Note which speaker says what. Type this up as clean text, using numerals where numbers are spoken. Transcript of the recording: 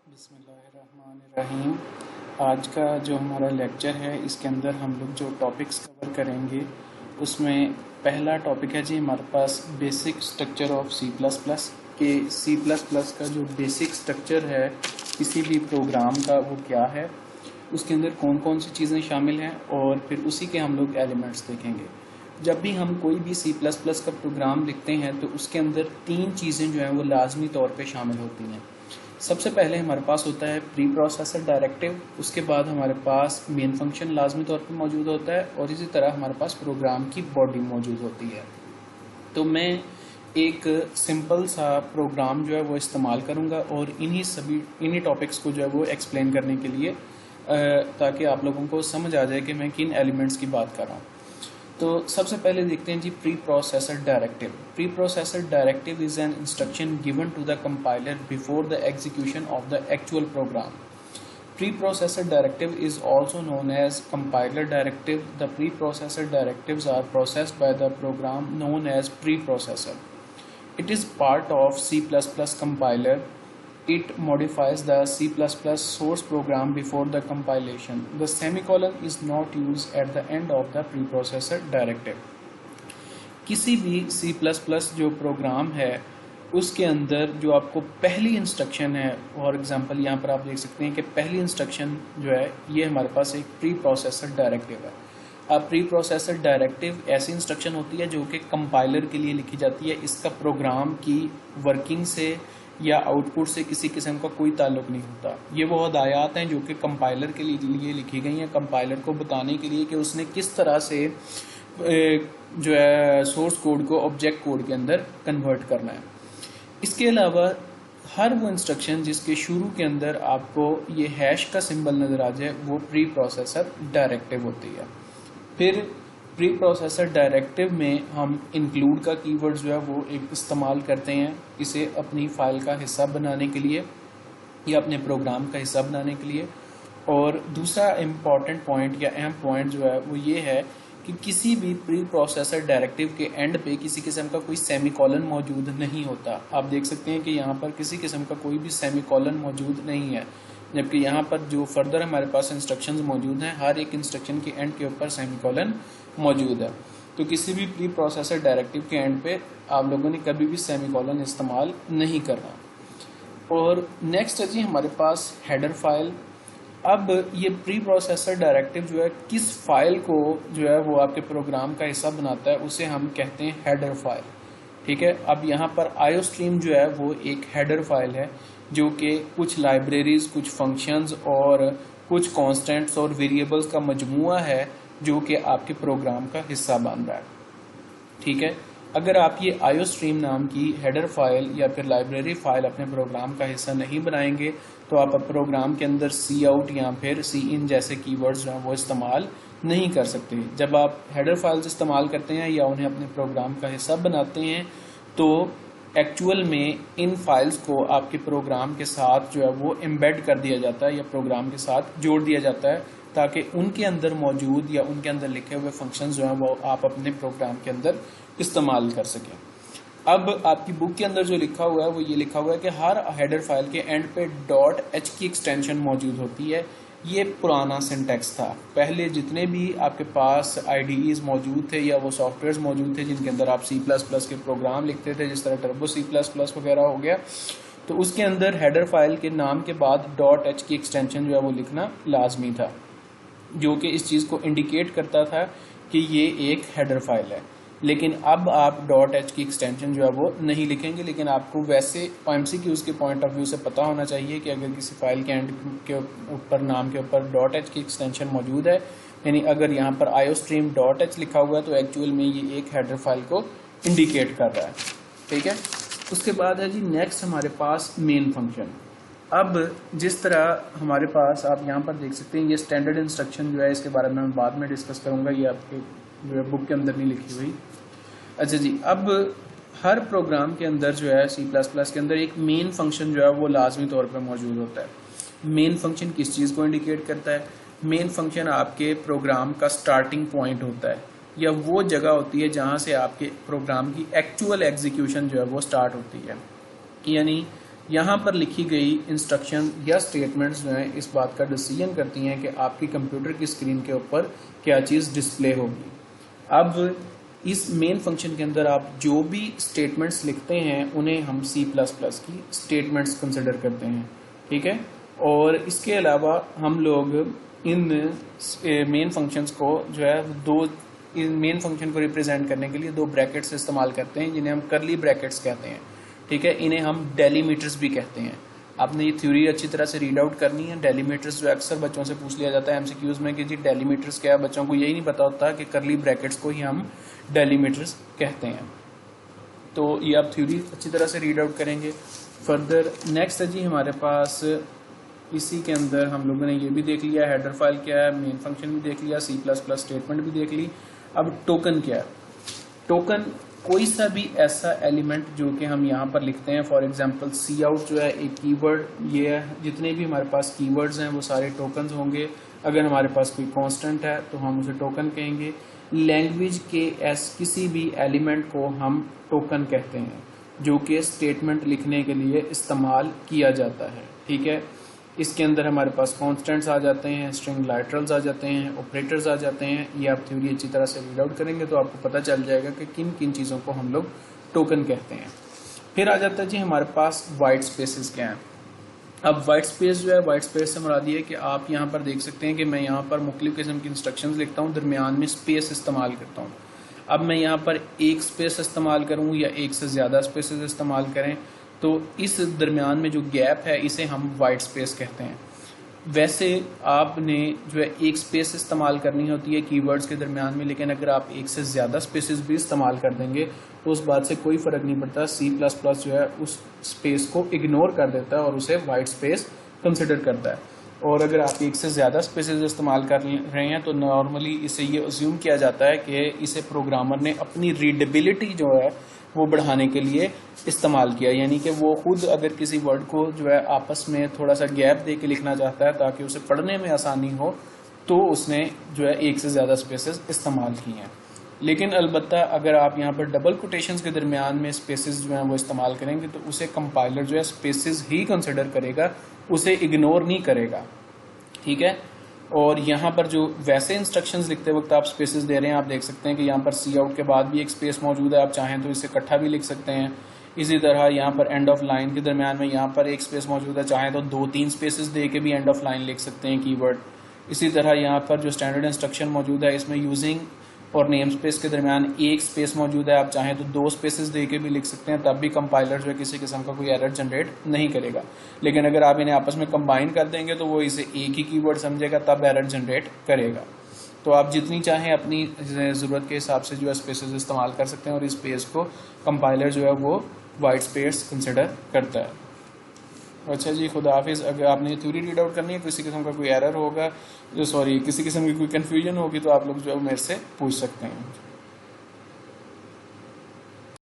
Speaker 1: बिस्मिल्लाहिर्रहमानिर्रहीम। आज का जो हमारा लेक्चर है इसके अंदर हम लोग जो टॉपिक्स कवर करेंगे उसमें पहला टॉपिक है जी हमारे पास basic structure of C plus plus के सी प्लस प्लस का जो बेसिक स्ट्रक्चर है किसी भी प्रोग्राम का वो क्या है, उसके अंदर कौन कौन सी चीज़ें शामिल हैं और फिर उसी के हम लोग एलिमेंट्स देखेंगे। जब भी हम कोई भी सी प्लस प्लस का प्रोग्राम लिखते हैं तो उसके अंदर तीन चीज़ें जो हैं वो लाजमी तौर पे शामिल होती हैं। सबसे पहले हमारे पास होता है प्री प्रोसेसर डायरेक्टिव, उसके बाद हमारे पास मेन फंक्शन लाजमी तौर पे मौजूद होता है और इसी तरह हमारे पास प्रोग्राम की बॉडी मौजूद होती है। तो मैं एक सिंपल सा प्रोग्राम जो है वो इस्तेमाल करूँगा और इन्हीं टॉपिक्स को जो है वो एक्सप्लेन करने के लिए ताकि आप लोगों को समझ आ जाए कि मैं किन एलिमेंट्स की बात कर रहा हूँ। तो सबसे पहले देखते हैं जी preprocessor directive. Preprocessor directive is an instruction given to the compiler before the execution of the actual program. Preprocessor directive is also known as compiler directive. The preprocessor directives are processed by the program known as preprocessor. It is part of C++ compiler. It modifies the C++ source program before the compilation. The semicolon is not used at the end of the preprocessor directive. किसी भी C++ जो programme है उसके अंदर जो आपको पहली instruction है, फॉर एग्जांपल यहाँ पर आप देख सकते हैं कि पहली इंस्ट्रक्शन जो है ये हमारे पास एक प्री प्रोसेसर डायरेक्टिव है। अब प्री प्रोसेसर डायरेक्टिव ऐसी इंस्ट्रक्शन होती है जो कि कंपाइलर के लिए लिखी जाती है। इसका प्रोग्राम की वर्किंग से या आउटपुट से किसी किस्म का कोई ताल्लुक नहीं होता। ये वो हदायत हैं जो कि कंपाइलर के लिए लिखी गई हैं, कंपाइलर को बताने के लिए कि उसने किस तरह से जो है सोर्स कोड को ऑब्जेक्ट कोड के अंदर कन्वर्ट करना है। इसके अलावा हर वो इंस्ट्रक्शन जिसके शुरू के अंदर आपको ये हैश का सिंबल नज़र आ जाए वो प्री प्रोसेसर डायरेक्टिव होती है। फिर प्री प्रोसेसर डायरेक्टिव में हम इंक्लूड का कीवर्ड जो है वो एक इस्तेमाल करते हैं इसे अपनी फाइल का हिस्सा बनाने के लिए या अपने प्रोग्राम का हिस्सा बनाने के लिए। और दूसरा इम्पॉर्टेंट पॉइंट या अहम पॉइंट जो है वो ये है कि किसी भी प्री प्रोसेसर डायरेक्टिव के एंड पे किसी किस्म का कोई सेमीकोलन मौजूद नहीं होता। आप देख सकते हैं कि यहाँ पर किसी किस्म का कोई भी सेमीकोलन मौजूद नहीं है, जबकि यहाँ पर जो फर्दर हमारे पास इंस्ट्रक्शंस मौजूद हैं हर एक इंस्ट्रक्शन के एंड के ऊपर सेमीकोलन मौजूद है। तो किसी भी प्री प्रोसेसर डायरेक्टिव के एंड पे आप लोगों ने कभी भी सेमीकोलन इस्तेमाल नहीं करना। और नेक्स्ट है जी हमारे पास हेडर फाइल। अब ये प्री प्रोसेसर डायरेक्टिव जो है किस फाइल को जो है वो आपके प्रोग्राम का हिस्सा बनाता है उसे हम कहते हैं हेडर फाइल। ठीक है, अब यहाँ पर आईओस्ट्रीम जो है वो एक हेडर फाइल है जो कि कुछ लाइब्रेरीज, कुछ फंक्शंस और कुछ कॉन्स्टेंट्स और वेरिएबल्स का मजमुआ है जो कि आपके प्रोग्राम का हिस्सा बन रहा है। ठीक है, अगर आप ये आईओस्ट्रीम नाम की हेडर फाइल या फिर लाइब्रेरी फाइल अपने प्रोग्राम का हिस्सा नहीं बनाएंगे तो आप प्रोग्राम के अंदर सी आउट या फिर सी इन जैसे कीवर्ड्स जो हैं वो इस्तेमाल नहीं कर सकते। जब आप हेडर फाइल्स इस्तेमाल करते हैं या उन्हें अपने प्रोग्राम का हिस्सा बनाते हैं तो एक्चुअल में इन फाइल्स को आपके प्रोग्राम के साथ जो है वो एम्बेड कर दिया जाता है या प्रोग्राम के साथ जोड़ दिया जाता है ताकि उनके अंदर मौजूद या उनके अंदर लिखे हुए फंक्शंस जो हैं वो आप अपने प्रोग्राम के अंदर इस्तेमाल कर सकें। अब आपकी बुक के अंदर जो लिखा हुआ है वो ये लिखा हुआ है कि हर हेडर फाइल के एंड पे .h की एक्सटेंशन मौजूद होती है। ये पुराना सिंटैक्स था। पहले जितने भी आपके पास आईडीईज मौजूद थे या वो सॉफ्टवेयर्स मौजूद थे जिनके अंदर आप C++ के प्रोग्राम लिखते थे, जिस तरह टर्बो C++ वगैरह हो गया, तो उसके अंदर हेडर फाइल के नाम के बाद .h की एक्सटेंशन जो है वो लिखना लाजमी था, जो कि इस चीज़ को इंडिकेट करता था कि ये एक हेडर फाइल है। लेकिन अब आप .h की एक्सटेंशन जो है वो नहीं लिखेंगे, लेकिन आपको वैसे MCQs के पॉइंट ऑफ व्यू से पता होना चाहिए कि अगर किसी फाइल के एंड के ऊपर नाम के ऊपर .h की एक्सटेंशन मौजूद है, यानी अगर यहाँ पर आईओस्ट्रीम .h लिखा हुआ है तो एक्चुअल में ये एक हेडर फाइल को इंडिकेट कर रहा है। ठीक है, उसके बाद है जी नेक्स्ट हमारे पास मेन फंक्शन। अब जिस तरह हमारे पास आप यहाँ पर देख सकते हैं ये स्टैंडर्ड इंस्ट्रक्शन जो है इसके बारे में मैं बाद में डिस्कस करूँगा, ये आपके जो है बुक के अंदर नहीं लिखी हुई। अच्छा जी, अब हर प्रोग्राम के अंदर जो है C++ के अंदर एक मेन फंक्शन जो है वो लाजमी तौर पर मौजूद होता है। मेन फंक्शन किस चीज़ को इंडिकेट करता है? मेन फंक्शन आपके प्रोग्राम का स्टार्टिंग पॉइंट होता है या वो जगह होती है जहाँ से आपके प्रोग्राम की एक्चुअल एग्जीक्यूशन जो है वो स्टार्ट होती है। यानी यहाँ पर लिखी गई इंस्ट्रक्शन या स्टेटमेंट्स जो हैं इस बात का डिसीजन करती हैं कि आपकी कंप्यूटर की स्क्रीन के ऊपर क्या चीज़ डिस्प्ले होगी। अब इस मेन फंक्शन के अंदर आप जो भी स्टेटमेंट्स लिखते हैं उन्हें हम C++ की स्टेटमेंट्स कंसिडर करते हैं, ठीक है। और इसके अलावा हम लोग इन मेन फंक्शंस को जो है इन मेन फंक्शन को रिप्रेजेंट करने के लिए दो ब्रैकेट्स इस्तेमाल करते हैं जिन्हें हम करली ब्रैकेट्स कहते हैं, ठीक है। इन्हें हम डेलीमीटर्स भी कहते हैं। आपने ये थ्योरी अच्छी तरह से रीड आउट करनी है। डेलीमीटर्स जो अक्सर बच्चों से पूछ लिया जाता है एमसीक्यूज में कि जी डेलीमीटर्स क्या है, बच्चों को यही नहीं पता होता कि करली ब्रैकेट्स को ही हम डेलीमीटर्स कहते हैं। तो ये आप थ्योरी अच्छी तरह से रीड आउट करेंगे। फर्दर नेक्स्ट है जी हमारे पास, इसी के अंदर हम लोगों ने ये भी देख लिया हेडर फाइल क्या है, मेन फंक्शन भी देख लिया, C++ स्टेटमेंट भी देख ली। अब टोकन क्या है? टोकन कोई सा भी ऐसा एलिमेंट जो कि हम यहाँ पर लिखते हैं, फॉर एग्जांपल सी आउट जो है एक कीवर्ड, ये है जितने भी हमारे पास कीवर्ड्स हैं वो सारे टोकन्स होंगे। अगर हमारे पास कोई कांस्टेंट है तो हम उसे टोकन कहेंगे। लैंग्वेज के किसी भी एलिमेंट को हम टोकन कहते हैं जो कि स्टेटमेंट लिखने के लिए इस्तेमाल किया जाता है, ठीक है। इसके अंदर हमारे पास कॉन्स्टेंट्स आ जाते हैं, स्ट्रिंग लाइटरल्स आ जाते हैं, ऑपरेटर्स आ जाते हैं। ये आप थ्योरी अच्छी तरह से रीड आउट करेंगे तो आपको पता चल जाएगा कि किन किन चीज़ों को हम लोग टोकन कहते हैं। फिर आ जाता है जी हमारे पास वाइट स्पेसेस क्या हैं। अब वाइट स्पेस जो है, वाइट स्पेस से मुराद ये है कि आप यहाँ पर देख सकते हैं कि मैं यहाँ पर मुख्तलिफ किस्म की इंस्ट्रक्शंस लिखता हूँ, दरमियान में स्पेस इस्तेमाल करता हूँ। अब मैं यहाँ पर एक स्पेस इस्तेमाल करूँ या एक से ज़्यादा स्पेसेस इस्तेमाल करें तो इस दरमियान में जो गैप है इसे हम वाइट स्पेस कहते हैं। वैसे आपने जो है एक स्पेस इस्तेमाल करनी होती है कीवर्ड्स के दरमियान में, लेकिन अगर आप एक से ज़्यादा स्पेसेस भी इस्तेमाल कर देंगे तो उस बात से कोई फ़र्क नहीं पड़ता। C++ जो है उस स्पेस को इग्नोर कर देता है और उसे वाइट स्पेस कंसिडर करता है। और अगर आप एक से ज़्यादा स्पेसेस इस्तेमाल कर रहे हैं तो नॉर्मली इसे ये अज्यूम किया जाता है कि इसे प्रोग्रामर ने अपनी रीडेबिलिटी जो है वो बढ़ाने के लिए इस्तेमाल किया, यानी कि वो खुद अगर किसी वर्ड को जो है आपस में थोड़ा सा गैप दे के लिखना चाहता है ताकि उसे पढ़ने में आसानी हो तो उसने जो है एक से ज़्यादा स्पेसेस इस्तेमाल किए हैं। लेकिन अलबत्ता अगर आप यहाँ पर डबल कोटेशंस के दरमियान में स्पेसेस जो हैं वो इस्तेमाल करेंगे तो उसे कंपाइलर जो है स्पेसेस ही कंसिडर करेगा, उसे इग्नोर नहीं करेगा, ठीक है। और यहाँ पर जो वैसे इंस्ट्रक्शंस लिखते वक्त आप स्पेसेस दे रहे हैं, आप देख सकते हैं कि यहाँ पर सी आउट के बाद भी एक स्पेस मौजूद है, आप चाहें तो इसे इकट्ठा भी लिख सकते हैं। इसी तरह यहाँ पर एंड ऑफ लाइन के दरमियान में यहाँ पर एक स्पेस मौजूद है, चाहें तो 2-3 स्पेसेस दे के भी एंड ऑफ लाइन लिख सकते हैं कीवर्ड। इसी तरह यहाँ पर जो स्टैंडर्ड इंस्ट्रक्शन मौजूद है इसमें यूजिंग और नेम स्पेस के दरमियान एक स्पेस मौजूद है, आप चाहें तो 2 स्पेसेस दे के भी लिख सकते हैं, तब भी कंपाइलर जो है किसी किस्म का कोई एरर जनरेट नहीं करेगा। लेकिन अगर आप इन्हें आपस में कंबाइन कर देंगे तो वो इसे एक ही कीवर्ड समझेगा, तब एरर जनरेट करेगा। तो आप जितनी चाहें अपनी ज़रूरत के हिसाब से जो है स्पेसेस इस्तेमाल कर सकते हैं और इस स्पेस को कंपाइलर जो है वो वाइट स्पेस कंसिडर करता है। अच्छा जी, खुदा हाफिज़। अगर आपने थ्योरी रीड आउट करनी है, किसी किस्म का कोई एरर होगा, किसी किस्म की कोई कन्फ्यूजन होगी तो आप लोग जो है मेरे से पूछ सकते हैं।